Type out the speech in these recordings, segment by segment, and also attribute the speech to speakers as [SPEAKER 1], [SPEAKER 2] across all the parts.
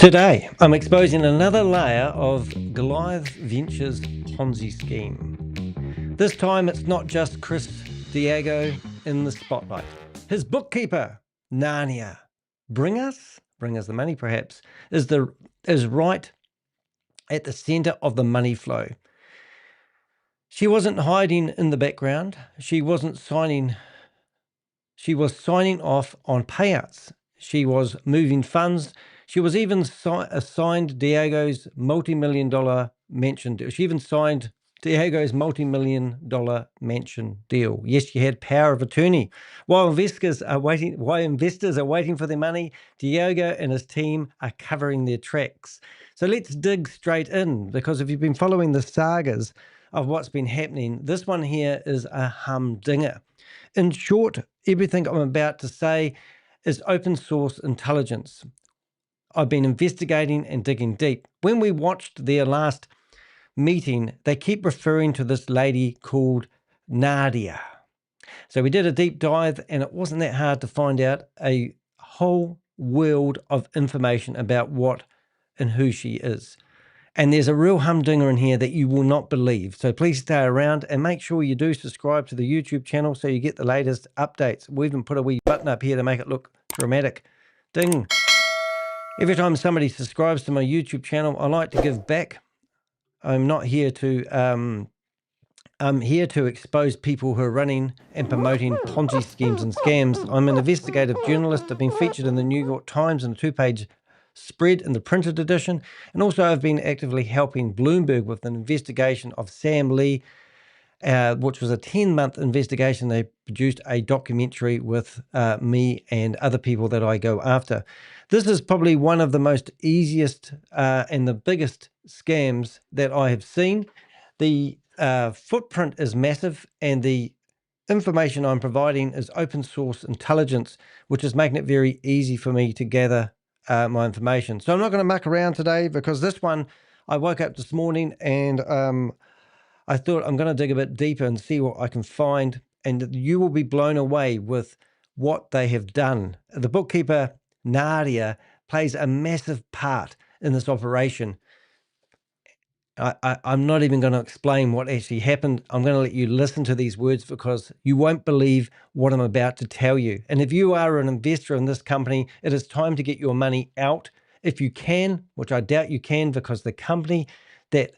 [SPEAKER 1] Today, I'm exposing another layer of Goliath Ventures Ponzi scheme. This time, it's not just Chris Delgado in the spotlight. His bookkeeper, Nadia Bringas the money perhaps, is right at the center of the money flow. She wasn't hiding in the background. She was signing off on payouts. She was moving funds. She was even assigned Diego's multi-million-dollar mansion deal. She even signed Diego's multi-million-dollar mansion deal. Yes, she had power of attorney. While investors are waiting for their money, Diego and his team are covering their tracks. So let's dig straight in, because if you've been following the sagas of what's been happening, this one here is a humdinger. In short, everything I'm about to say is open source intelligence. I've been investigating and digging deep. When we watched their last meeting, they keep referring to this lady called Nadia. So we did a deep dive, and it wasn't that hard to find out a whole world of information about what and who she is. And there's a real humdinger in here that you will not believe. So please stay around and make sure you do subscribe to the YouTube channel so you get the latest updates. We even put a wee button up here to make it look dramatic. Ding. Every time somebody subscribes to my YouTube channel, I like to give back. I'm not here to, I'm here to expose people who are running and promoting Ponzi schemes and scams. I'm an investigative journalist. I've been featured in the New York Times in a 2-page spread in the printed edition, and also I've been actively helping Bloomberg with an investigation of Sam Lee, which was a 10-month investigation. They produced a documentary with me and other people that I go after. This is probably one of the most easiest and the biggest scams that I have seen. The footprint is massive, and the information I'm providing is open source intelligence, which is making it very easy for me to gather my information. So I'm not going to muck around today, because this one, I woke up this morning and I thought I'm going to dig a bit deeper and see what I can find, and you will be blown away with what they have done. The bookkeeper, Nadia, plays a massive part in this operation. I'm not even going to explain what actually happened. I'm going to let you listen to these words, because you won't believe what I'm about to tell you. And if you are an investor in this company, it is time to get your money out if you can, which I doubt you can, because the company that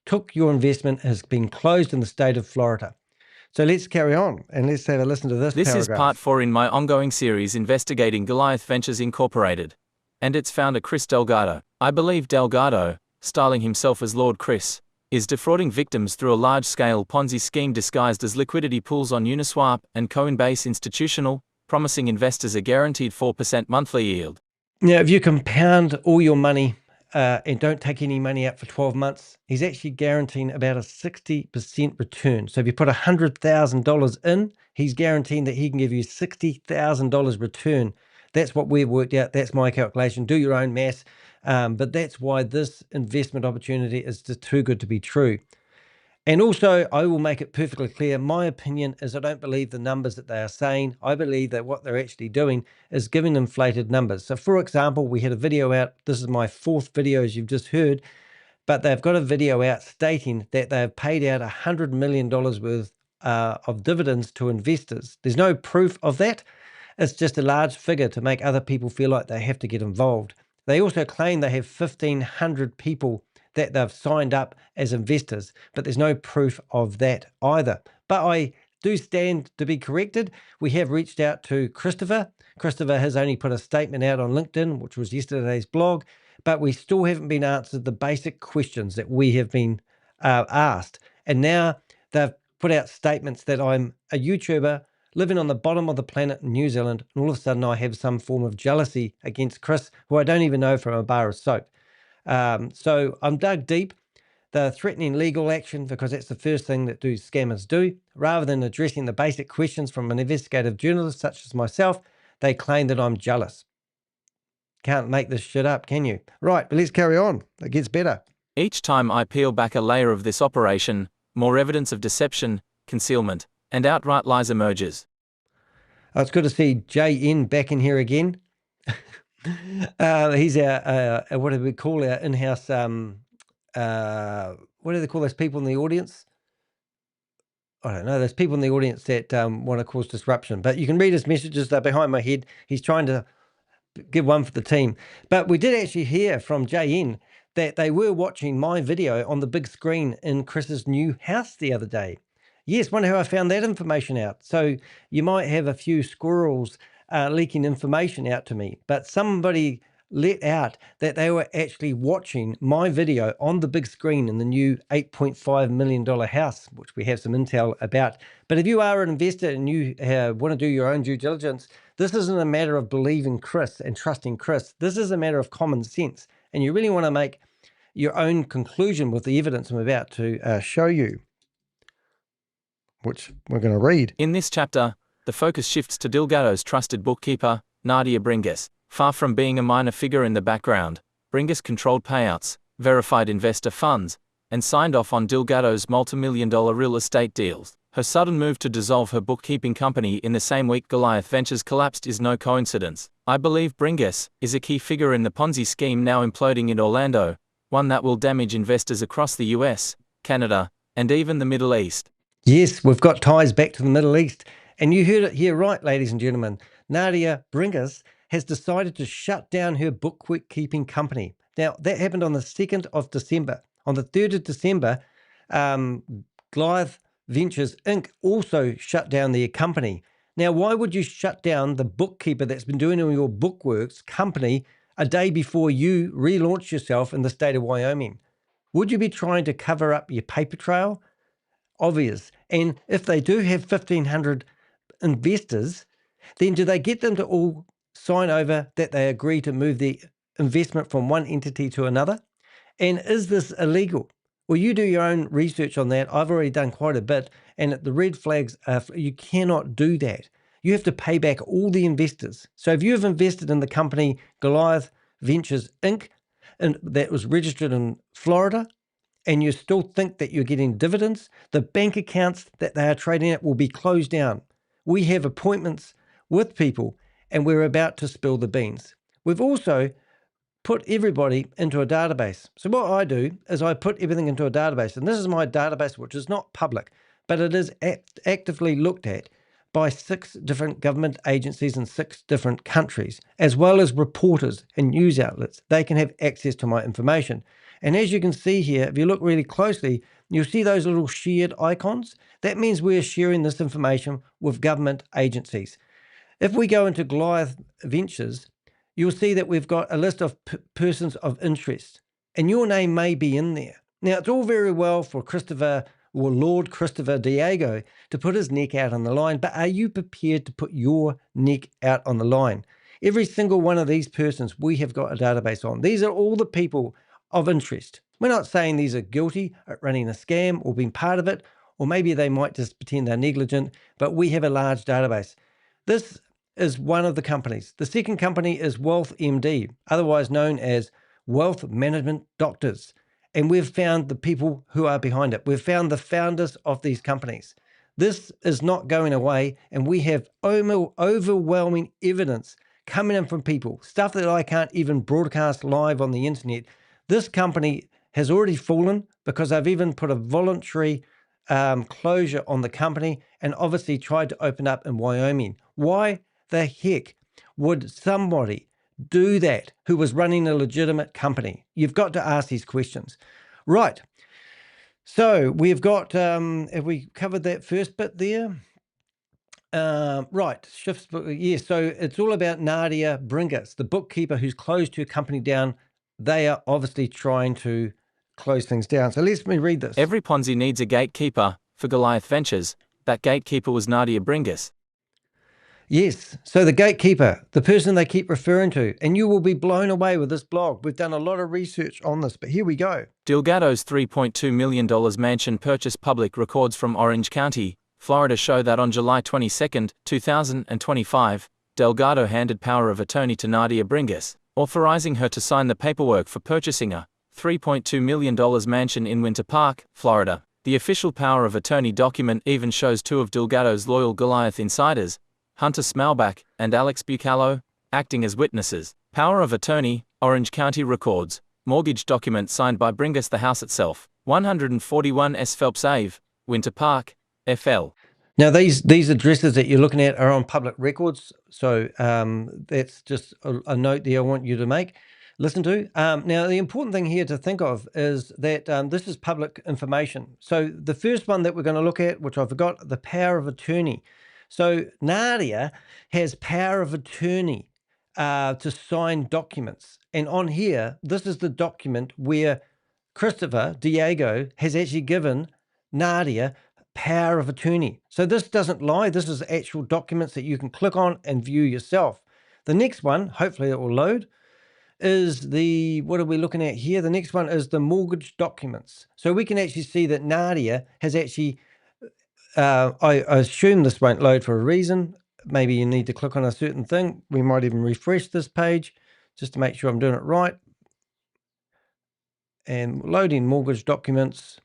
[SPEAKER 1] took your investment has been closed in the state of Florida. So let's carry on and let's have a listen to this paragraph.
[SPEAKER 2] This is part 4 in my ongoing series investigating Goliath Ventures Incorporated and its founder Chris Delgado. I believe Delgado, styling himself as Lord Chris, is defrauding victims through a large-scale Ponzi scheme disguised as liquidity pools on Uniswap and Coinbase Institutional, promising investors a guaranteed 4% monthly yield.
[SPEAKER 1] Now, if you compound all your money and don't take any money out for 12 months, he's actually guaranteeing about a 60% return. So if you put $100,000 in, he's guaranteeing that he can give you $60,000 return. That's what we've worked out. That's my calculation. Do your own maths. But that's why this investment opportunity is just too good to be true. And also, I will make it perfectly clear, my opinion is I don't believe the numbers that they are saying. I believe that what they're actually doing is giving inflated numbers. So for example, we had a video out. This is my 4th video, as you've just heard, but they've got a video out stating that they've paid out $100 million worth of dividends to investors. There's no proof of that. It's just a large figure to make other people feel like they have to get involved. They also claim they have 1,500 people that they've signed up as investors, but there's no proof of that either. But I do stand to be corrected. We have reached out to Christopher. Christopher has only put a statement out on LinkedIn, which was yesterday's blog, but we still haven't been answered the basic questions that we have been asked. And now they've put out statements that I'm a YouTuber living on the bottom of the planet in New Zealand, and all of a sudden I have some form of jealousy against Chris, who I don't even know from a bar of soap. So I'm dug deep. They're threatening legal action, because that's the first thing that scammers do. Rather than addressing the basic questions from an investigative journalist such as myself, they claim that I'm jealous. Can't make this shit up, can you? Right, but let's carry on. It gets better.
[SPEAKER 2] Each time I peel back a layer of this operation, more evidence of deception, concealment, and outright lies emerges.
[SPEAKER 1] Oh, it's good to see JN back in here again. He's our what do we call our in-house? What do they call those people in the audience? I don't know. There's people in the audience that want to cause disruption. But you can read his messages. They're behind my head. He's trying to give one for the team. But we did actually hear from JN that they were watching my video on the big screen in Chris's new house the other day. Yes, wonder how I found that information out. So you might have a few squirrels leaking information out to me, but somebody let out that they were actually watching my video on the big screen in the new $8.5 million house, which we have some intel about. But if you are an investor and you want to do your own due diligence, this isn't a matter of believing Chris and trusting Chris. This is a matter of common sense. And you really want to make your own conclusion with the evidence I'm about to show you, which we're going to read.
[SPEAKER 2] In this chapter, the focus shifts to Delgado's trusted bookkeeper, Nadia Bringas. Far from being a minor figure in the background, Bringas controlled payouts, verified investor funds, and signed off on Delgado's multimillion-dollar real estate deals. Her sudden move to dissolve her bookkeeping company in the same week Goliath Ventures collapsed is no coincidence. I believe Bringas is a key figure in the Ponzi scheme now imploding in Orlando, one that will damage investors across the US, Canada, and even the Middle East.
[SPEAKER 1] Yes, we've got ties back to the Middle East. And you heard it here right, ladies and gentlemen. Nadia Bringas has decided to shut down her bookkeeping company. Now, that happened on the 2nd of December. On the 3rd of December, Goliath Ventures Inc. also shut down their company. Now, why would you shut down the bookkeeper that's been doing all your bookworks company a day before you relaunch yourself in the state of Wyoming? Would you be trying to cover up your paper trail? Obvious. And if they do have 1,500 investors, then do they get them to all sign over that they agree to move the investment from one entity to another? And is this illegal? Well, you do your own research on that. I've already done quite a bit, and the red flags are you cannot do that. You have to pay back all the investors. So if you have invested in the company Goliath Ventures Inc., and that was registered in Florida, and you still think that you're getting dividends, the bank accounts that they are trading at will be closed down. We have appointments with people, and we're about to spill the beans. We've also put everybody into a database. So what I do is I put everything into a database, and this is my database, which is not public, but it is actively looked at by 6 different government agencies in 6 different countries, as well as reporters and news outlets. They can have access to my information. And as you can see here, if you look really closely, you'll see those little shared icons. That means we're sharing this information with government agencies. If we go into Goliath Ventures, you'll see that we've got a list of persons of interest, and your name may be in there. Now, it's all very well for Christopher or Lord Christopher Diego to put his neck out on the line, but are you prepared to put your neck out on the line? Every single one of these persons we have got a database on. These are all the people of interest. We're not saying these are guilty at running a scam or being part of it, or maybe they might just pretend they're negligent, but we have a large database. This is one of the companies. The second company is Wealth MD, otherwise known as Wealth Management Doctors. And we've found the people who are behind it. We've found the founders of these companies. This is not going away, and we have overwhelming evidence coming in from people, stuff that I can't even broadcast live on the internet. This company has already fallen because I've even put a voluntary closure on the company and obviously tried to open up in Wyoming. Why the heck would somebody do that who was running a legitimate company? You've got to ask these questions. Right. So we've got, have we covered that first bit there? Right. Shifts. Yeah. So it's all about Nadia Bringas, the bookkeeper who's closed her company down. They are obviously trying to close things down. So let me read this.
[SPEAKER 2] Every Ponzi needs a gatekeeper. For Goliath Ventures, that gatekeeper was Nadia Bringas.
[SPEAKER 1] Yes, so the gatekeeper, the person they keep referring to, and you will be blown away with this blog. We've done a lot of research on this, but here we go.
[SPEAKER 2] Delgado's $3.2 million mansion purchase. Public records from Orange County, Florida show that on July 22, 2025, Delgado handed power of attorney to Nadia Bringas, authorizing her to sign the paperwork for purchasing a $3.2 million mansion in Winter Park, Florida. The official power of attorney document even shows 2 of Delgado's loyal Goliath insiders, Hunter Smalback and Alex Bucalo, acting as witnesses. Power of Attorney, Orange County Records, mortgage document signed by Bringas the house itself, 141 S Phelps Ave, Winter Park, FL.
[SPEAKER 1] Now, these addresses that you're looking at are on public records, so that's just a note there I want you to listen to. Now, the important thing here to think of is that this is public information. So the first one that we're going to look at, which I forgot, the power of attorney. So Nadia has power of attorney to sign documents. And on here, this is the document where Christopher Diego has actually given Nadia power of attorney. So this doesn't lie. This is actual documents that you can click on and view yourself. The next one, hopefully it will load, is what are we looking at here? The next one is the mortgage documents. So we can actually see that Nadia has actually, I assume this won't load for a reason. Maybe you need to click on a certain thing. We might even refresh this page just to make sure I'm doing it right. And loading mortgage documents.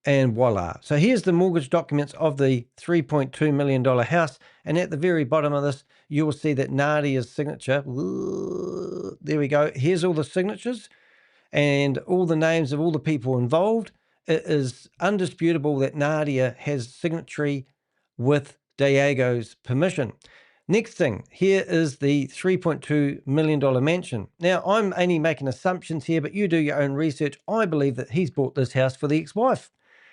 [SPEAKER 1] And voila. So here's the mortgage documents of the $3.2 million house. And at the very bottom of this, you will see that Nadia's signature. There we go. Here's all the signatures and all the names of all the people involved. It is undisputable that Nadia has signatory with Diego's permission. Next thing, here is the $3.2 million mansion. Now, I'm only making assumptions here, but you do your own research. I believe that he's bought this house for the ex-wife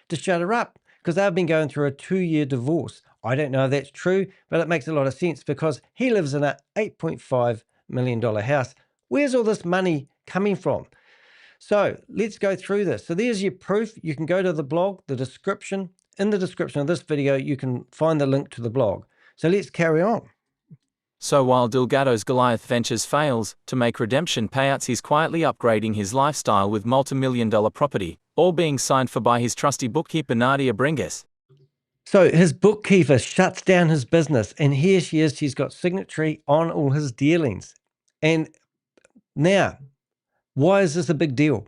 [SPEAKER 1] to shut her up because they've been going through a 2-year divorce. I don't know if that's true, but it makes a lot of sense because he lives in an $8.5 million house. Where's all this money coming from? So let's go through this. So there's your proof. You can go to the blog, the description. In the description of this video, you can find the link to the blog. So let's carry on.
[SPEAKER 2] So while Delgado's Goliath Ventures fails to make redemption payouts, he's quietly upgrading his lifestyle with multi-million-dollar property, all being signed for by his trusty bookkeeper Nadia Bringas.
[SPEAKER 1] So his bookkeeper shuts down his business, and here she is. She's got signatory on all his dealings. And now, why is this a big deal?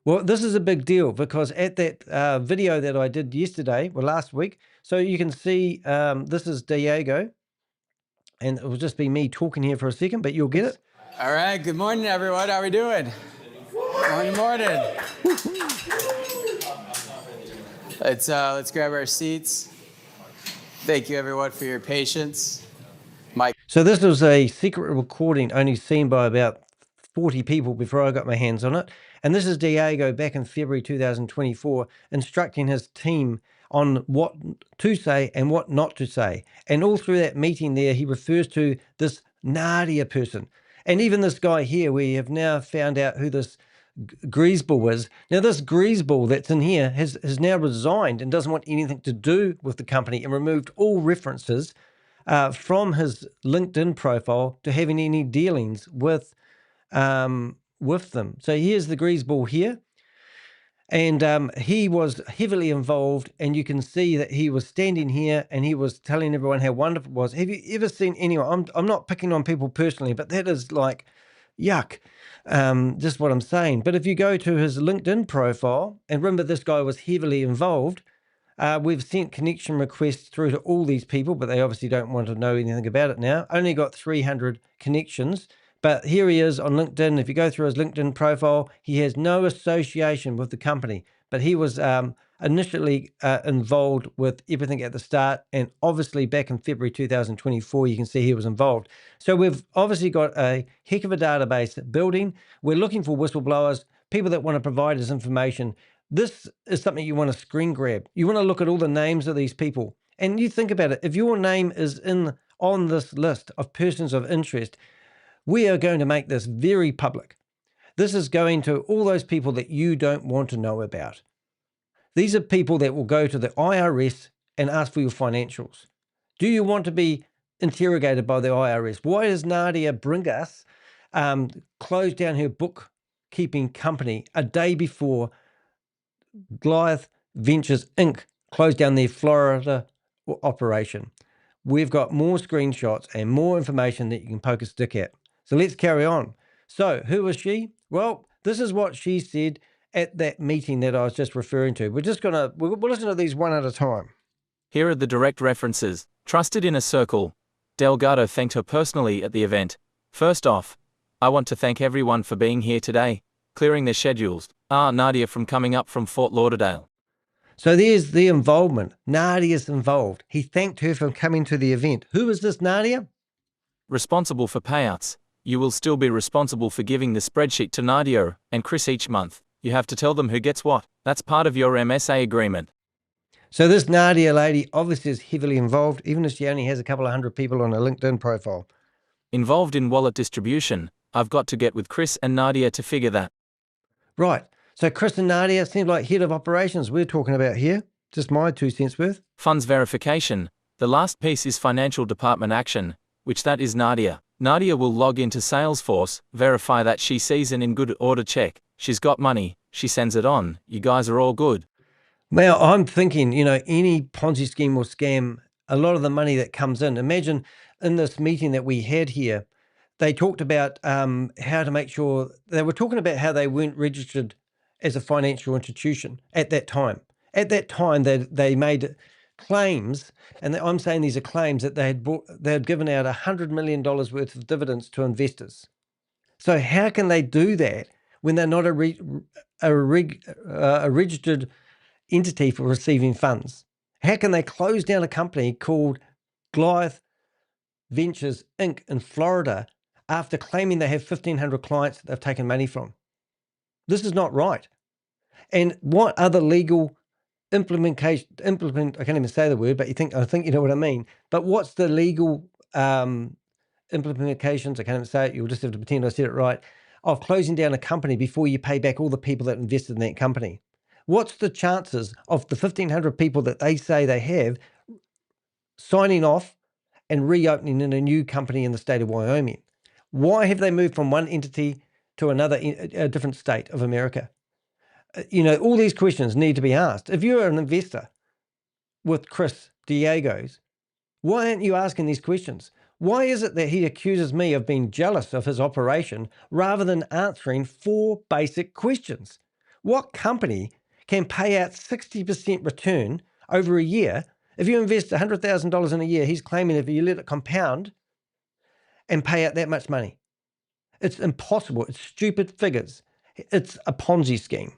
[SPEAKER 1] Well, this is a big deal because at that video that I did yesterday, or last week, so you can see this is Diego. And it will just be me talking here for a second, but you'll get it.
[SPEAKER 3] All right. Good morning, everyone. How are we doing? Morning. Let's grab our seats. Thank you, everyone, for your patience.
[SPEAKER 1] So this was a secret recording only seen by about 40 people before I got my hands on it. And this is Diego back in February 2024 instructing his team on what to say and what not to say. And all through that meeting there, he refers to this Nadia person. And even this guy here, we have now found out who this greaseball is. Now, this greaseball that's in here has now resigned and doesn't want anything to do with the company and removed all references from his LinkedIn profile to having any dealings with them. So here's the greaseball here. And he was heavily involved, and you can see that he was standing here and he was telling everyone how wonderful it was. Have you ever seen anyone? I'm not picking on people personally, but that is like yuck, just what I'm saying. But if you go to his LinkedIn profile, and remember this guy was heavily involved, we've sent connection requests through to all these people, but they obviously don't want to know anything about it now. Only got 300 connections. But here he is on LinkedIn. If you go through his LinkedIn profile, he has no association with the company, but he was initially involved with everything at the start. And obviously back in February 2024, you can see he was involved. So we've obviously got a heck of a database building. We're looking for whistleblowers, people that want to provide us information. This is something you want to screen grab. You want to look at all the names of these people. And you think about it, if your name is on this list of persons of interest, we are going to make this very public. This is going to all those people that you don't want to know about. These are people that will go to the IRS and ask for your financials. Do you want to be interrogated by the IRS? Why does Nadia Bringas close down her bookkeeping company a day before Goliath Ventures Inc. closed down their Florida operation? We've got more screenshots and more information that you can poke a stick at. So let's carry on. So who was she? Well, this is what she said at that meeting that I was just referring to. We'll listen to these one at a time.
[SPEAKER 2] Here are the direct references. Trusted in a circle. Delgado thanked her personally at the event. First off, I want to thank everyone for being here today, clearing their schedules. Nadia from coming up from Fort Lauderdale.
[SPEAKER 1] So there's the involvement. Nadia's involved. He thanked her for coming to the event. Who is this Nadia?
[SPEAKER 2] Responsible for payouts. You will still be responsible for giving the spreadsheet to Nadia and Chris each month. You have to tell them who gets what. That's part of your MSA agreement.
[SPEAKER 1] So this Nadia lady obviously is heavily involved, even if she only has a couple of hundred people on her LinkedIn profile.
[SPEAKER 2] Involved in wallet distribution. I've got to get with Chris and Nadia to figure that.
[SPEAKER 1] Right. So Chris and Nadia seem like head of operations we're talking about here. Just my 2 cents worth.
[SPEAKER 2] Funds verification. The last piece is financial department action, which that is Nadia. Nadia will log into Salesforce, verify that she sees an in good order check. She's got money. She sends it on. You guys are all good.
[SPEAKER 1] Now, I'm thinking, any Ponzi scheme or scam, a lot of the money that comes in. Imagine in this meeting that we had here, they talked about how to make sure, they were talking about how they weren't registered as a financial institution at that time. At that time, they made claims, and I'm saying these are claims, that they had given out $100 million worth of dividends to investors. So how can they do that when they're not a registered entity for receiving funds? How can they close down a company called Goliath Ventures Inc. in Florida after claiming they have 1,500 clients that they've taken money from? This is not right. And what other legal I can't even say the word, but I think you know what I mean. But what's the legal implications? I can't even say it. You'll just have to pretend I said it right. Of closing down a company before you pay back all the people that invested in that company. What's the chances of the 1,500 people that they say they have signing off and reopening in a new company in the state of Wyoming? Why have they moved from one entity to another, a different state of America? All these questions need to be asked. If you're an investor with Chris Delgado's, why aren't you asking these questions? Why is it that he accuses me of being jealous of his operation rather than answering 4 basic questions? What company can pay out 60% return over a year? If you invest $100,000 in a year, he's claiming if you let it compound and pay out that much money. It's impossible. It's stupid figures. It's a Ponzi scheme.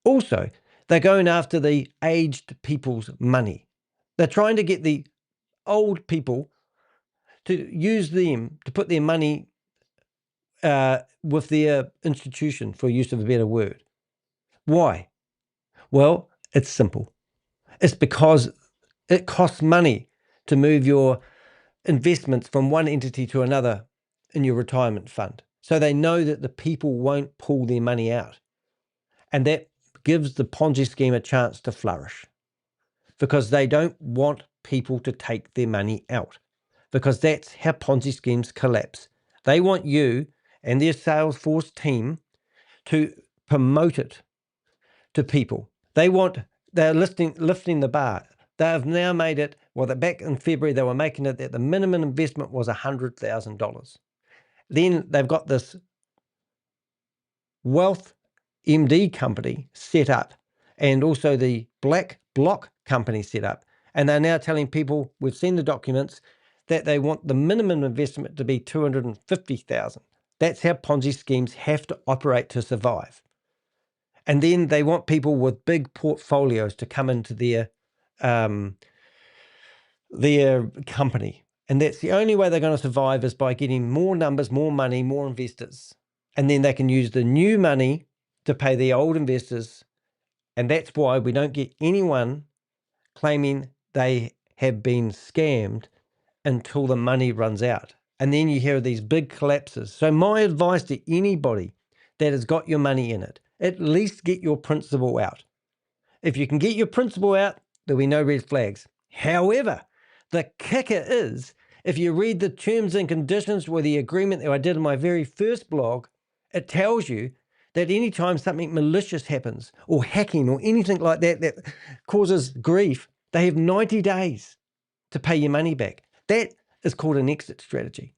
[SPEAKER 1] Also, they're going after the aged people's money. They're trying to get the old people to use them to put their money with their institution, for use of a better word. Why? Well, it's simple. It's because it costs money to move your investments from one entity to another in your retirement fund. So they know that the people won't pull their money out. And that gives the Ponzi scheme a chance to flourish, because they don't want people to take their money out, because that's how Ponzi schemes collapse. They want you and their Salesforce team to promote it to people. They're lifting the bar. They have now made it, back in February, they were making it that the minimum investment was $100,000. Then they've got this Wealth MD company set up, and also the Black Block company set up. And they're now telling people, we've seen the documents, that they want the minimum investment to be $250,000. That's how Ponzi schemes have to operate to survive. And then they want people with big portfolios to come into their company. And that's the only way they're going to survive, is by getting more numbers, more money, more investors. And then they can use the new money to pay the old investors. And that's why we don't get anyone claiming they have been scammed until the money runs out. And then you hear these big collapses. So my advice to anybody that has got your money in it, at least get your principal out. If you can get your principal out, there'll be no red flags. However, the kicker is, if you read the terms and conditions or the agreement that I did in my very first blog, it tells you that anytime something malicious happens, or hacking, or anything like that that causes grief, they have 90 days to pay your money back. That is called an exit strategy.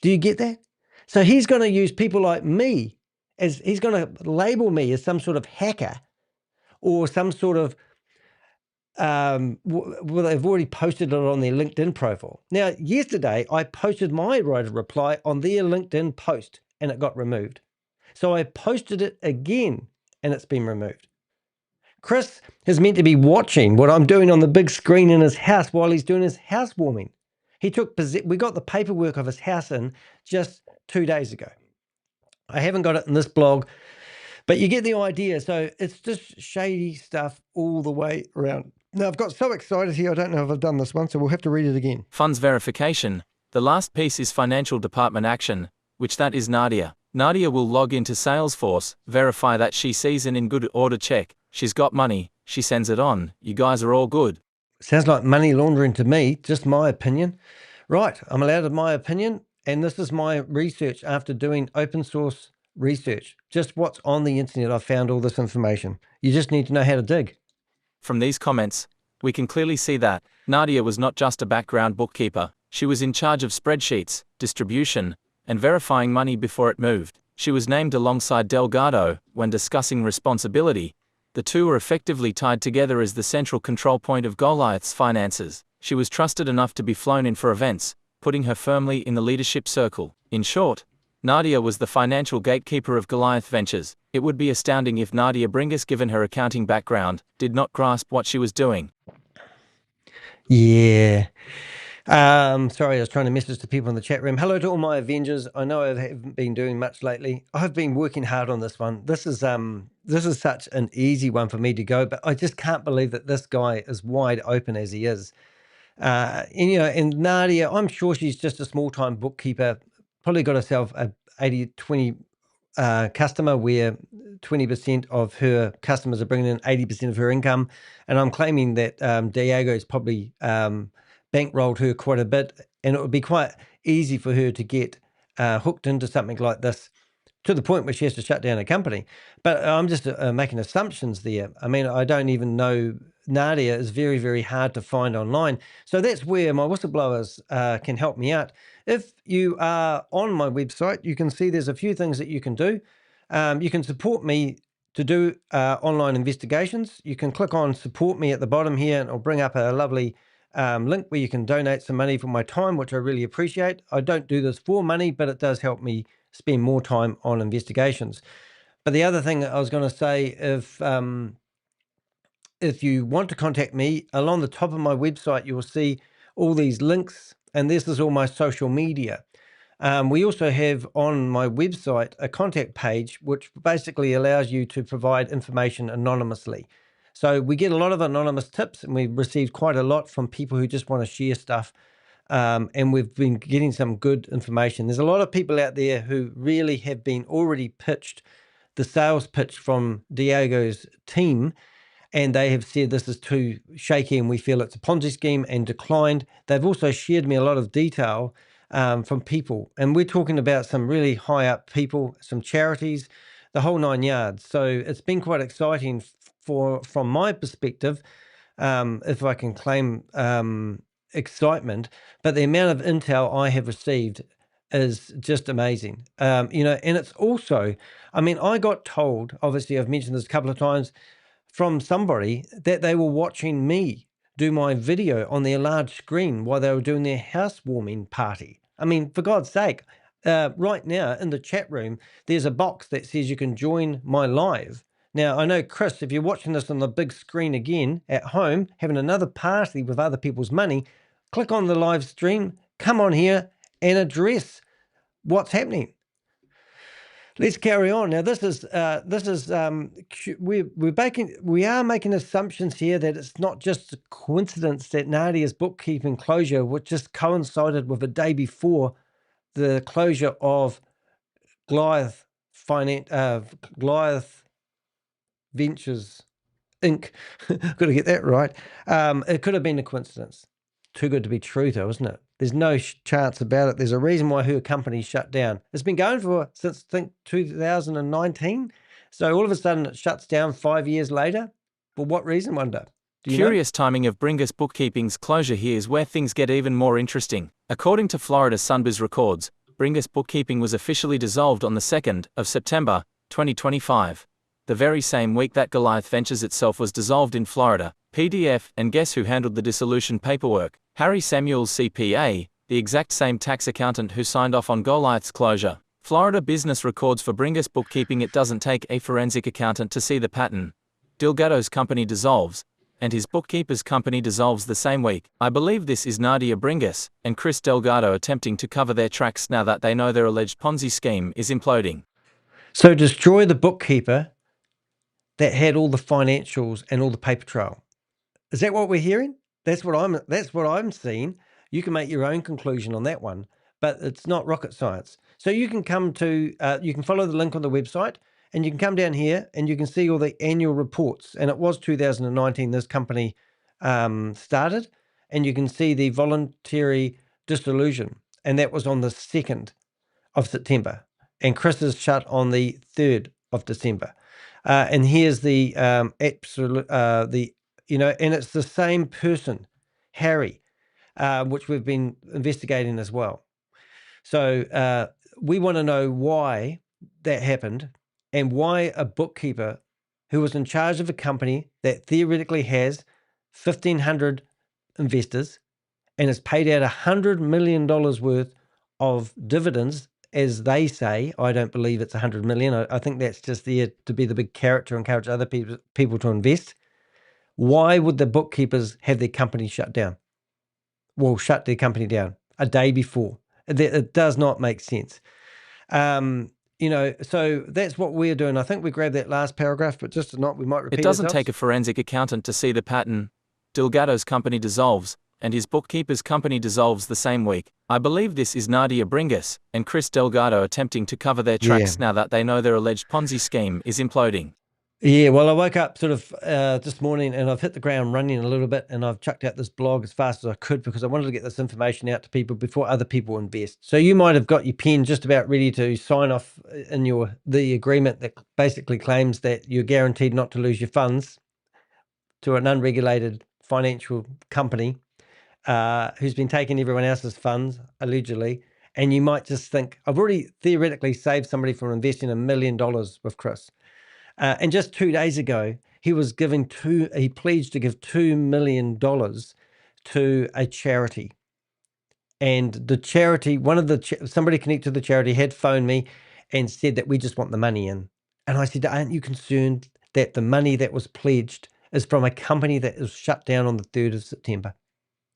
[SPEAKER 1] Do you get that? So he's going to use people like me, as he's going to label me as some sort of hacker, or some sort of well, they've already posted it on their LinkedIn profile. Now, yesterday, I posted my right of reply on their LinkedIn post, and it got removed. So I posted it again, and it's been removed. Chris is meant to be watching what I'm doing on the big screen in his house while he's doing his housewarming. We got the paperwork of his house in just 2 days ago. I haven't got it in this blog, but you get the idea. So it's just shady stuff all the way around. Now, I've got so excited here, I don't know if I've done this one, so we'll have to read it again.
[SPEAKER 2] Funds verification. The last piece is financial department action, which that is Nadia. Nadia will log into Salesforce, verify that she sees an in good order check. She's got money, she sends it on. You guys are all good.
[SPEAKER 1] Sounds like money laundering to me, just my opinion. Right, I'm allowed to my opinion, and this is my research after doing open source research. Just what's on the internet, I've found all this information. You just need to know how to dig.
[SPEAKER 2] From these comments, we can clearly see that Nadia was not just a background bookkeeper. She was in charge of spreadsheets, distribution, and verifying money before it moved. She was named alongside Delgado when discussing responsibility. The two were effectively tied together as the central control point of Goliath's finances. She was trusted enough to be flown in for events, putting her firmly in the leadership circle. In short, Nadia was the financial gatekeeper of Goliath Ventures. It would be astounding if Nadia Bringas, given her accounting background, did not grasp what she was doing.
[SPEAKER 1] Yeah. Sorry, I was trying to message to people in the chat room. Hello to all my Avengers. I know I haven't been doing much lately. I've been working hard on this one. This is such an easy one for me to go, but I just can't believe that this guy is wide open as he is. And Nadia, I'm sure she's just a small-time bookkeeper, probably got herself a 80-20 customer where 20% of her customers are bringing in 80% of her income. And I'm claiming that Diego's probably bankrolled her quite a bit, and it would be quite easy for her to get hooked into something like this to the point where she has to shut down a company. But I'm just making assumptions there. I mean, I don't even know. Nadia is very, very hard to find online. So that's where my whistleblowers can help me out. If you are on my website, you can see there's a few things that you can do. You can support me to do online investigations. You can click on support me at the bottom here, and it'll bring up a lovely link where you can donate some money for my time, which I really appreciate. I don't do this for money, but it does help me spend more time on investigations. But the other thing I was going to say, if you want to contact me, along the top of my website, you will see all these links, and this is all my social media. We also have on my website a contact page, which basically allows you to provide information anonymously. So we get a lot of anonymous tips, and we've received quite a lot from people who just want to share stuff. And we've been getting some good information. There's a lot of people out there who really have been already pitched the sales pitch from Diego's team, and they have said this is too shaky and we feel it's a Ponzi scheme, and declined. They've also shared me a lot of detail from people, and we're talking about some really high up people, some charities, the whole 9 yards. So it's been quite exciting from my perspective, if I can claim excitement, but the amount of intel I have received is just amazing. And it's also, I mean, I got told, obviously I've mentioned this a couple of times, from somebody that they were watching me do my video on their large screen while they were doing their housewarming party. I mean, for God's sake, right now in the chat room, there's a box that says you can join my live. Now, I know, Chris, if you're watching this on the big screen again at home, having another party with other people's money, click on the live stream, come on here and address what's happening. Let's carry on. Now, we are making assumptions here that it's not just a coincidence that Nadia's bookkeeping closure, which just coincided with the day before the closure of Goliath Ventures Inc. Got to get that right. It could have been a coincidence. Too good to be true, though, isn't it? There's no chance about it. There's a reason why her company shut down. It's been going since, I think, 2019. So all of a sudden it shuts down 5 years later. For what reason, wonder?
[SPEAKER 2] Curious timing of Bringas Bookkeeping's closure. Here is where things get even more interesting. According to Florida Sunbiz records, Bringas Bookkeeping was officially dissolved on the 2nd of September, 2025. the very same week that Goliath Ventures itself was dissolved in Florida. PDF, and guess who handled the dissolution paperwork? Harry Samuels CPA, the exact same tax accountant who signed off on Goliath's closure. Florida business records for Bringas Bookkeeping. It doesn't take a forensic accountant to see the pattern. Delgado's company dissolves, and his bookkeeper's company dissolves the same week. I believe this is Nadia Bringas and Chris Delgado attempting to cover their tracks now that they know their alleged Ponzi scheme is imploding.
[SPEAKER 1] So destroy the bookkeeper that had all the financials and all the paper trail. Is that what we're hearing? That's what I'm seeing. You can make your own conclusion on that one, but it's not rocket science. So you can come to, you can follow the link on the website, and you can come down here and you can see all the annual reports. And it was 2019 this company started, and you can see the voluntary dissolution, and that was on the 2nd of September. And Chris is shut on the 3rd of December. And here's the absolute, and it's the same person, Harry, which we've been investigating as well. So we want to know why that happened and why a bookkeeper who was in charge of a company that theoretically has 1,500 investors and has paid out $100 million worth of dividends, as they say. I don't believe it's 100 million. I think that's just there to be the big carrot to encourage other people to invest. Why would the bookkeepers have their company shut down? Well, shut their company down a day before. It does not make sense. So that's what we're doing. I think we grabbed that last paragraph, but just not, we might repeat
[SPEAKER 2] It doesn't
[SPEAKER 1] ourselves.
[SPEAKER 2] take a forensic accountant to see the pattern. Delgado's company dissolves, and his bookkeeper's company dissolves the same week. I believe this is Nadia Bringas and Chris Delgado attempting to cover their tracks now that they know their alleged Ponzi scheme is imploding.
[SPEAKER 1] Yeah, well, I woke up sort of this morning and I've hit the ground running a little bit, and I've chucked out this blog as fast as I could because I wanted to get this information out to people before other people invest. So you might have got your pen just about ready to sign off in the agreement that basically claims that you're guaranteed not to lose your funds to an unregulated financial company who's been taking everyone else's funds, allegedly. And you might just think, I've already theoretically saved somebody from investing $1 million with Chris. And just 2 days ago, he pledged to give $2 million to a charity. And the charity, somebody connected to the charity had phoned me and said that we just want the money in. And I said, aren't you concerned that the money that was pledged is from a company that was shut down on the 3rd of September?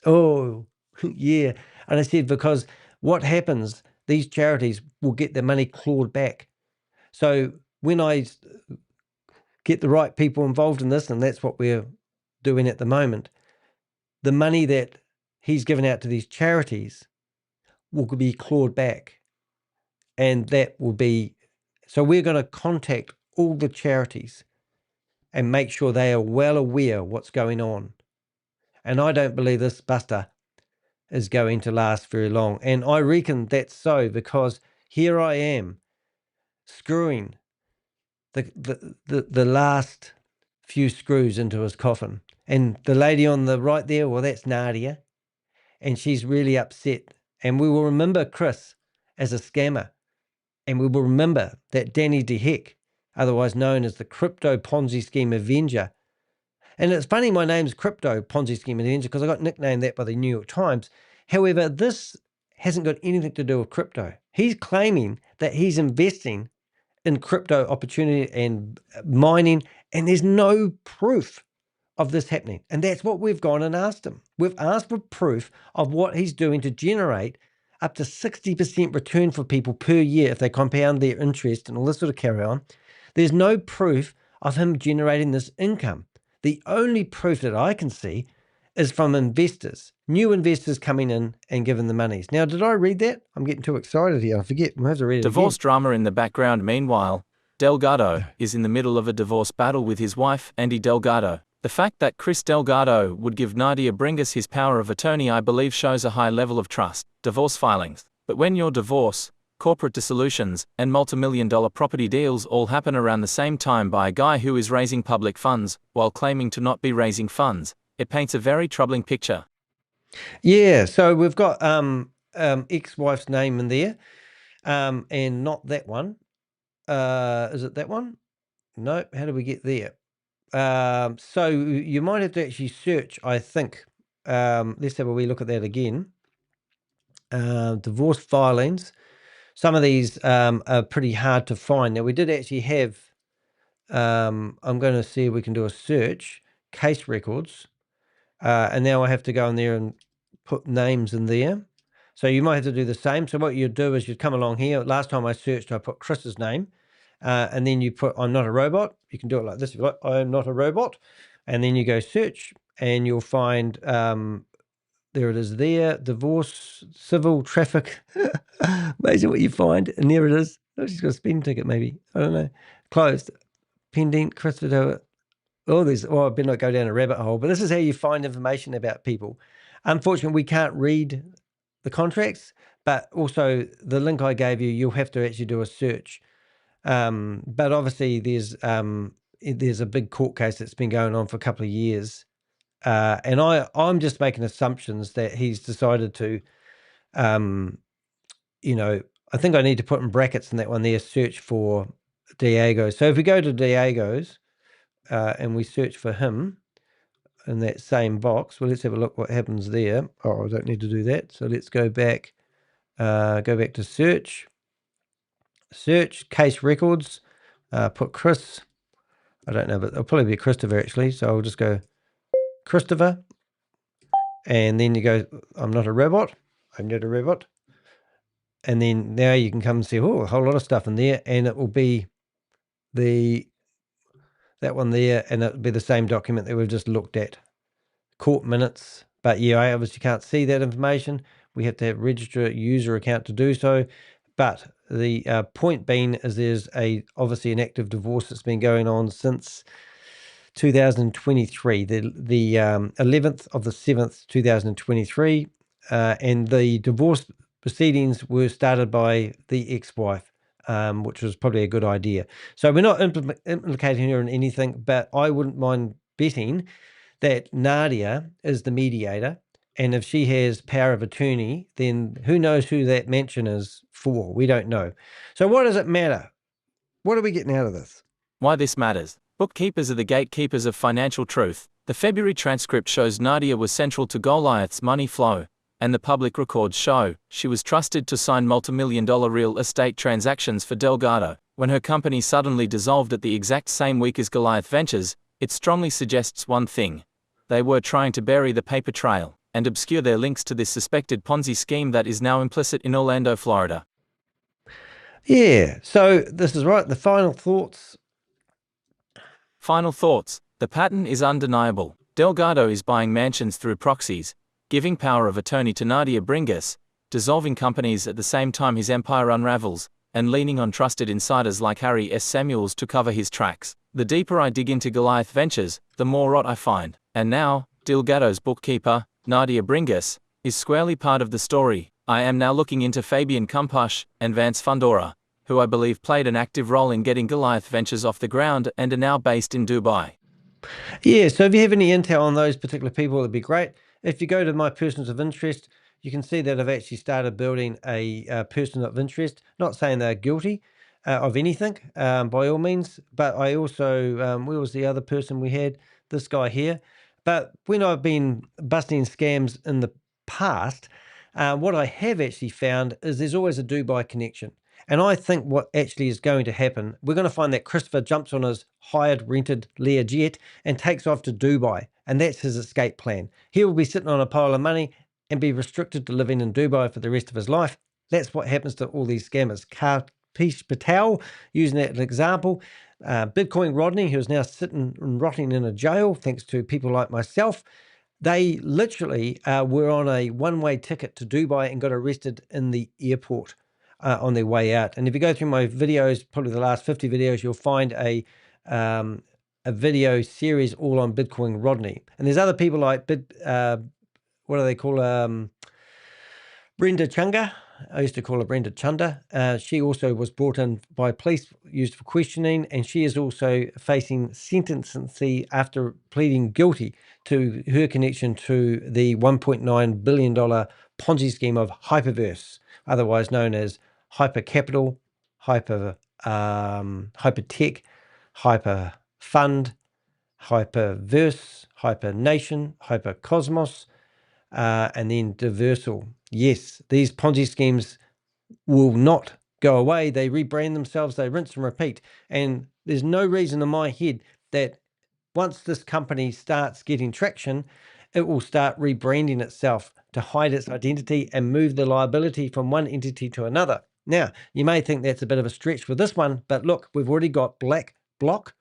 [SPEAKER 1] Oh, yeah. And I said, because what happens, these charities will get their money clawed back. So when I get the right people involved in this, and that's what we're doing at the moment, the money that he's given out to these charities will be clawed back. And that will be, so we're going to contact all the charities and make sure they are well aware of what's going on. And I don't believe this buster is going to last very long. And I reckon that's so, because here I am screwing the last few screws into his coffin. And the lady on the right there, well, that's Nadia. And she's really upset. And we will remember Chris as a scammer. And we will remember that Danny DeHeck, otherwise known as the Crypto Ponzi Scheme Avenger. And it's funny, my name's Crypto Ponzi Scheme Avenger because I got nicknamed that by the New York Times. However, this hasn't got anything to do with crypto. He's claiming that he's investing in crypto opportunity and mining, and there's no proof of this happening. And that's what we've gone and asked him. We've asked for proof of what he's doing to generate up to 60% return for people per year if they compound their interest and all this sort of carry on. There's no proof of him generating this income. The only proof that I can see is from investors, new investors coming in and giving the monies. Now, did I read that? I'm getting too excited here. I forget. I have to read it
[SPEAKER 2] Divorce
[SPEAKER 1] again.
[SPEAKER 2] drama in the background. Meanwhile, Delgado is in the middle of a divorce battle with his wife, Nadia Delgado. The fact that Chris Delgado would give Nadia Bringas his power of attorney, I believe, shows a high level of trust. Divorce filings. But when your divorce, corporate dissolutions, and multimillion-dollar property deals all happen around the same time by a guy who is raising public funds while claiming to not be raising funds, it paints a very troubling picture.
[SPEAKER 1] Yeah, so we've got ex-wife's name in there, and not that one. Is it that one? Nope. How do we get there? So you might have to actually search, I think. Let's have a wee look at that again. Divorce filings. Some of these are pretty hard to find. Now, we did actually have, I'm going to see if we can do a search, case records. And now I have to go in there and put names in there. So you might have to do the same. So what you'd do is you'd come along here. Last time I searched, I put Chris's name. And then you put, I'm not a robot. You can do it like this if you like, I'm not a robot. And then you go search and you'll find, there it is there, divorce, civil, traffic. Amazing what you find. And there it is. Oh, she's got a speeding ticket maybe. I don't know. Closed. Pending, Chris Delgado. All these, well, I better not go down a rabbit hole, but this is how you find information about people. Unfortunately, we can't read the contracts, but also the link I gave you, you'll have to actually do a search. But obviously there's a big court case that's been going on for a couple of years. And I'm just making assumptions that he's decided to, I think I need to put in brackets in that one there, search for Diego. So if we go to Diego's, and we search for him in that same box, well, let's have a look what happens there. Oh, I don't need to do that. So let's go back to search case records, put Chris. I don't know, but it'll probably be Christopher actually. So I'll just go Christopher. And then you go, I'm not a robot. I'm not a robot. And then now you can come and see, a whole lot of stuff in there. And it will be that one there, and it'll be the same document that we've just looked at. Court minutes. But yeah, I obviously can't see that information. We have to have register user account to do so. But the point being is there's obviously an active divorce that's been going on since 2023, the 11th of the 7th, 2023. And the divorce proceedings were started by the ex-wife, which was probably a good idea. So we're not implicating her in anything, but I wouldn't mind betting that Nadia is the mediator. And if she has power of attorney, then who knows who that mansion is for? We don't know. So what does it matter? What are we getting out of this?
[SPEAKER 2] Why this matters. Bookkeepers are the gatekeepers of financial truth. The February transcript shows Nadia was central to Goliath's money flow, and the public records show she was trusted to sign multimillion-dollar real estate transactions for Delgado. When her company suddenly dissolved at the exact same week as Goliath Ventures, it strongly suggests one thing. They were trying to bury the paper trail and obscure their links to this suspected Ponzi scheme that is now implicit in Orlando, Florida.
[SPEAKER 1] Yeah, so this is right. The final thoughts.
[SPEAKER 2] Final thoughts. The pattern is undeniable. Delgado is buying mansions through proxies, giving power of attorney to Nadia Bringas, dissolving companies at the same time his empire unravels, and leaning on trusted insiders like Harry S. Samuels to cover his tracks. The deeper I dig into Goliath Ventures, the more rot I find. And now, Delgado's bookkeeper, Nadia Bringas, is squarely part of the story. I am now looking into Fabian Kumpash and Vance Fundora, who I believe played an active role in getting Goliath Ventures off the ground and are now based in Dubai.
[SPEAKER 1] Yeah, so if you have any intel on those particular people, it'd be great. If you go to my persons of interest, you can see that I've actually started building a person of interest. Not saying they're guilty of anything, by all means, but I also, where was the other person we had? This guy here. But when I've been busting scams in the past, what I have actually found is there's always a Dubai connection. And I think what actually is going to happen, we're going to find that Christopher jumps on his hired, rented Learjet and takes off to Dubai. And that's his escape plan. He will be sitting on a pile of money and be restricted to living in Dubai for the rest of his life. That's what happens to all these scammers. Kartish Patel, using that as an example. Bitcoin Rodney, who is now sitting and rotting in a jail, thanks to people like myself. They literally were on a one-way ticket to Dubai and got arrested in the airport on their way out. And if you go through my videos, probably the last 50 videos, you'll find a video series all on Bitcoin Rodney. And there's other people like what do they call Brenda Chunga. I used to call her Brenda Chunda. She also was brought in by police, used for questioning, and she is also facing sentencing after pleading guilty to her connection to the $1.9 billion Ponzi scheme of Hyperverse, otherwise known as Hypercapital, Hypertech, Hyperfund, Hyperverse, Hypernation, Hypercosmos, and then Diversal. Yes, these Ponzi schemes will not go away. They rebrand themselves, they rinse and repeat. And there's no reason in my head that once this company starts getting traction, it will start rebranding itself to hide its identity and move the liability from one entity to another. Now, you may think that's a bit of a stretch with this one, but look, we've already got Black Block,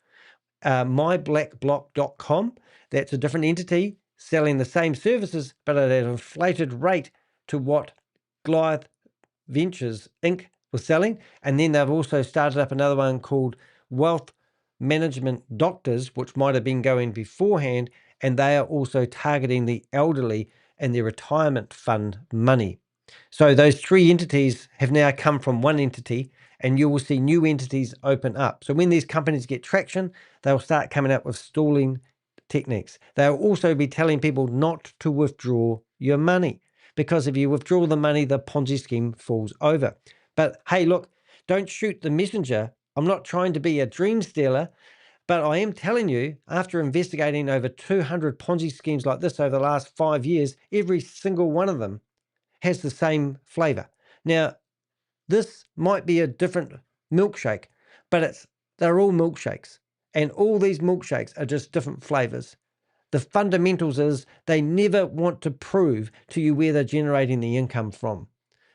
[SPEAKER 1] myblackblock.com. That's a different entity selling the same services, but at an inflated rate to what Goliath Ventures Inc. was selling. And then they've also started up another one called Wealth Management Doctors, which might have been going beforehand, and they are also targeting the elderly and their retirement fund money. So those three entities have now come from one entity, and you will see new entities open up. So when these companies get traction, they'll start coming up with stalling techniques. They'll also be telling people not to withdraw your money, because if you withdraw the money, the Ponzi scheme falls over. But hey, look, don't shoot the messenger. I'm not trying to be a dream stealer, but I am telling you, after investigating over 200 Ponzi schemes like this over the last 5 years, every single one of them has the same flavor. Now, this might be a different milkshake, but they're all milkshakes, and all these milkshakes are just different flavors. The fundamentals is they never want to prove to you where they're generating the income from.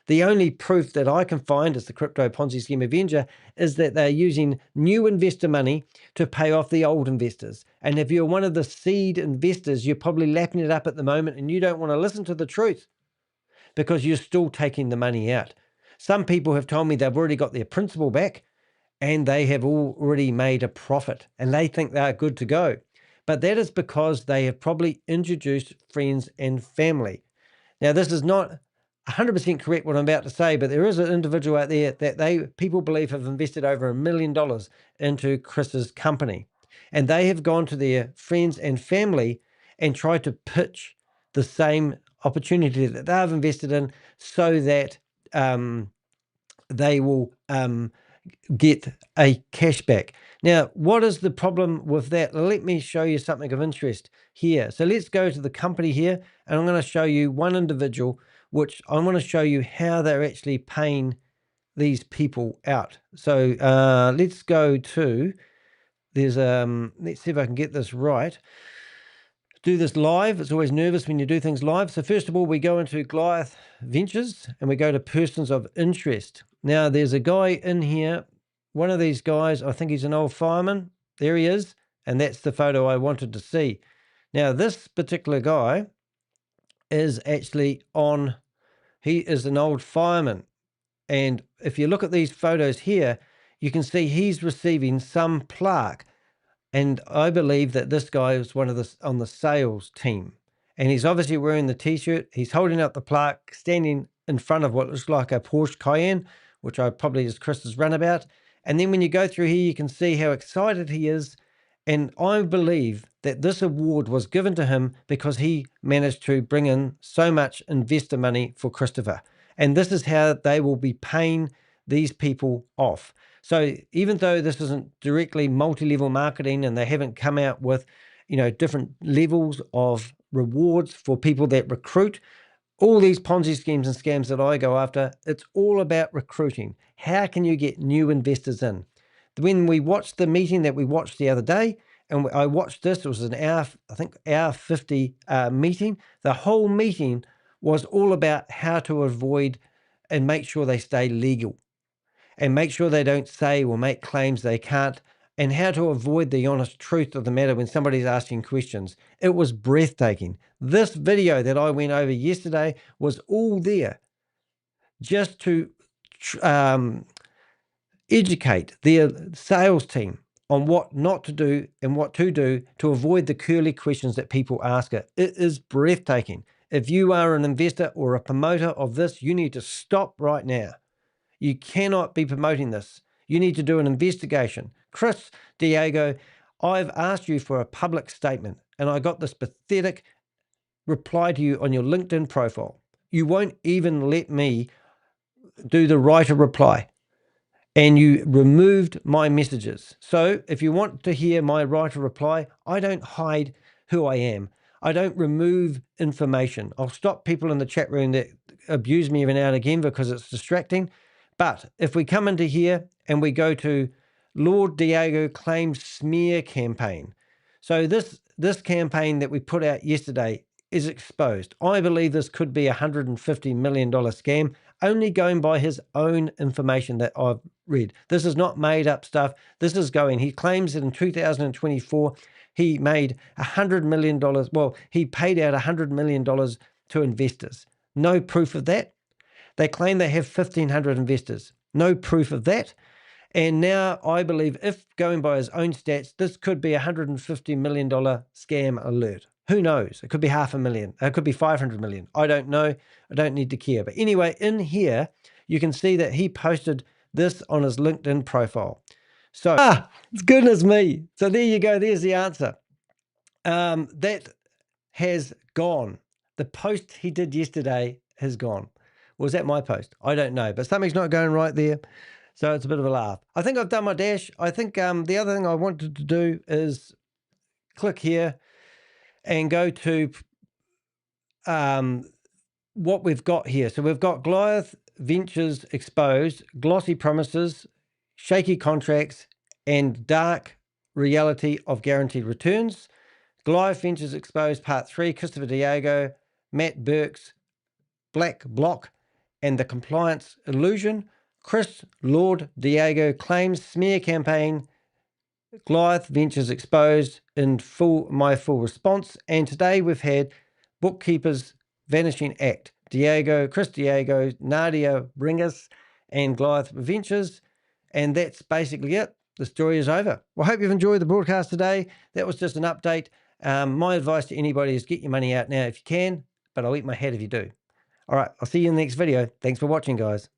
[SPEAKER 1] The only proof that I can find as the crypto Ponzi scheme Avenger is that they're using new investor money to pay off the old investors. And if you're one of the seed investors, you're probably lapping it up at the moment and you don't want to listen to the truth because you're still taking the money out. Some people have told me they've already got their principal back and they have already made a profit and they think they're good to go. But that is because they have probably introduced friends and family. Now, this is not 100% correct what I'm about to say, but there is an individual out there that people believe have invested over $1 million into Chris's company. And they have gone to their friends and family and tried to pitch the same opportunity that they've invested in so that they will get a cashback. Now, what is the problem with that? Let me show you something of interest here. So let's go to the company here, and I'm going to show you one individual, which I want to show you how they're actually paying these people out. So let's go to, let's see if I can get this right. Do this live. It's always nervous when you do things live. So first of all, we go into Goliath Ventures and we go to persons of interest. Now there's a guy in here, one of these guys, I think he's an old fireman. There he is. And that's the photo I wanted to see. Now this particular guy is actually he is an old fireman. And if you look at these photos here, you can see he's receiving some plaque. And I believe that this guy is on the sales team. And he's obviously wearing the t-shirt. He's holding up the plaque, standing in front of what looks like a Porsche Cayenne, which I probably is Chris's runabout. And then when you go through here, you can see how excited he is. And I believe that this award was given to him because he managed to bring in so much investor money for Christopher. And this is how they will be paying these people off. So even though this isn't directly multi-level marketing and they haven't come out with, different levels of rewards for people that recruit, all these Ponzi schemes and scams that I go after, it's all about recruiting. How can you get new investors in? When we watched the meeting that we watched the other day, and I watched this, it was an hour 50 meeting. The whole meeting was all about how to avoid and make sure they stay legal and make sure they don't say or make claims they can't, and how to avoid the honest truth of the matter when somebody's asking questions. It was breathtaking. This video that I went over yesterday was all there just to educate their sales team on what not to do and what to do to avoid the curly questions that people ask it. It is breathtaking. If you are an investor or a promoter of this, you need to stop right now. You cannot be promoting this. You need to do an investigation. Chris Delgado, I've asked you for a public statement, and I got this pathetic reply to you on your LinkedIn profile. You won't even let me do the write a reply. and you removed my messages. So if you want to hear my right of reply, I don't hide who I am. I don't remove information. I'll stop people in the chat room that abuse me every now and again because it's distracting. But if we come into here and we go to Lord Diego claims smear campaign. So this campaign that we put out yesterday is exposed. I believe this could be a $150 million scam, only going by his own information that I've read. This is not made up stuff. This is going. He claims that in 2024, he made $100 million. Well, he paid out $100 million to investors. No proof of that. They claim they have 1,500 investors. No proof of that. And now I believe, if going by his own stats, this could be a $150 million scam alert. Who knows? It could be $500,000. It could be 500 million. I don't know. I don't need to care. But anyway, in here, you can see that he posted this on his LinkedIn profile. So, goodness me. So there you go. There's the answer. That has gone. The post he did yesterday has gone. Was that my post? I don't know. But something's not going right there. So it's a bit of a laugh. I think I've done my dash. I think the other thing I wanted to do is click here and go to what we've got here. So we've got Goliath Ventures exposed, glossy promises, shaky contracts, and dark reality of guaranteed returns. Goliath Ventures exposed part 3, Christopher Diego, Matt Burks, Black Block, and the compliance illusion. Chris Lord Diego claims smear campaign. Goliath Ventures exposed in my full response. And today we've had Bookkeeper's Vanishing Act. Chris Diego, Nadia Bringas, and Goliath Ventures. And that's basically it. The story is over. Well, I hope you've enjoyed the broadcast today. That was just an update. My advice to anybody is get your money out now if you can, but I'll eat my hat if you do. All right, I'll see you in the next video. Thanks for watching, guys.